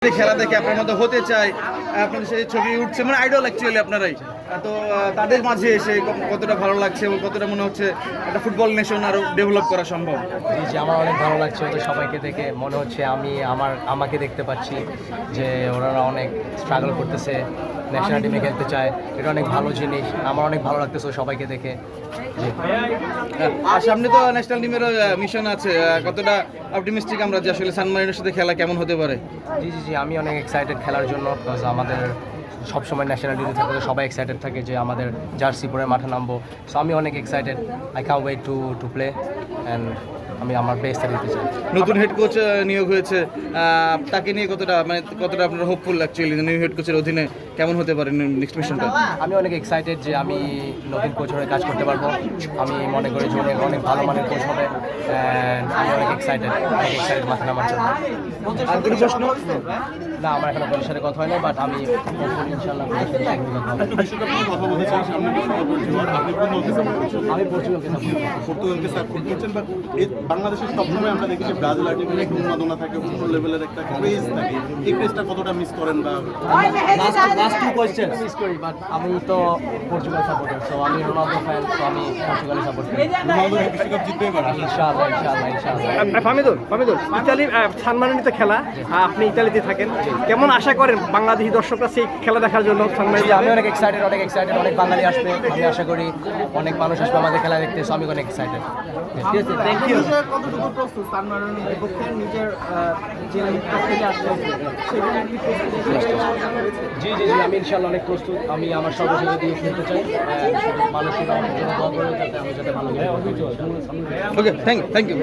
খেলা দেখে আপনার মতো হতে চাই, আপনাদের সেই ছবি উঠছে, মানে আইডল অ্যাকচুয়ালি আপনারাই। তো তাদের মাঝে এসে কতটা ভালো লাগছে এবং কতটা মনে হচ্ছে একটা ফুটবল নেশন আরও ডেভেলপ করা সম্ভব? জি জি, আমার অনেক ভালো লাগছে ওদের সবাইকে দেখে। মনে হচ্ছে আমি আমাকে দেখতে পাচ্ছি যে ওনারা অনেক স্ট্রাগল করতেছে, ন্যাশনাল টিমে খেলতে চায়। এটা অনেক ভালো জিনিস, আমার অনেক ভালো লাগতেছে সবাইকে দেখে। আর সামনে তো ন্যাশনাল টিমেরও মিশন আছে, কতটা অপটিমিস্টিক আমরা যে আসলে সান মারিনোর সাথে খেলা কেমন হতে পারে? জি জি জি, আমি অনেক এক্সাইটেড খেলার জন্য, বিকজ আমাদের সবসময় ন্যাশনাল টিমে থাকলে সবাই এক্সাইটেড থাকে যে আমাদের জার্সি পরে মাঠে নামবো। সো আমি অনেক excited, I can wait to play and আমি আমার বেস্টটা দিতে চাই। নতুন হেড কোচ নিয়োগ হয়েছে, তাকে নিয়ে কতটা আপনার হোপফুল অ্যাকচুয়ালি নিউ হেড কোচের অধীনে কেমন হতে পারে নেক্সট মিশনটা? আমি অনেক এক্সাইটেড যে আমি নতুন কোচ হয়ে কাজ করতে পারবো। আমি মনে করি যে অনেক ভালো মানের কোচ হবে অ্যান্ড আমি অনেক এক্সাইটেড মাঠে নামার জন্য। আর কোনো প্রশ্ন? না, আমার এখনো কোচের সাথে কথা হয় না, বাট আমি ইনশাআল্লাহ আমি পর্তুগালকে সাপোর্ট করছেন, বাট বাংলাদেশের সবসময় আমরা দেখি যে ব্রাজিল আর্জেন্টিনা একটা উন্মাদনা থাকে, অন্য লেভেলের একটা ক্রেজ থাকে। এই ক্রেজটা কতটা মিস করেন? বা মিস করি, বাট আমি তো পর্তুগাল সাপোর্টার, সো আমি রোনালদো ফ্যান, সো আমি পর্তুগালি সাপোর্ট করি। রোনালদো বিশ্বকাপ জিতবে এবার ইনশাআল্লাহ ইনশাআল্লাহ ইনশাআল্লাহ। ফামিদুল ইতালি সান মারিনোতে খেলা, আপনি ইতালিতে থাকেন, কেমন আশা করেন বাংলাদেশি দর্শকরা সেই খেলা দেখার জন্য সান মারিনো? আমি অনেক এক্সাইটেড, অনেক বাঙালি আসবে। আমি আশা করি অনেক মানুষ আসবে আমাদের খেলা দেখতে, সো আমি অনেক এক্সাইটেড। Thank you. কতটুকু প্রস্তুত সান মারিনোর বিপক্ষে নিজের যে থেকে আসবে জি জি জি, আমি ইনশাআল্লাহ অনেক প্রস্তুত। আমি আমার সর্বশেষ দিয়ে খেলতে চাই, মানুষের আমার জন্য দোয়া করবে যাতে আমি ভালো খেলতে পারি। ওকে, থ্যাংক ইউ।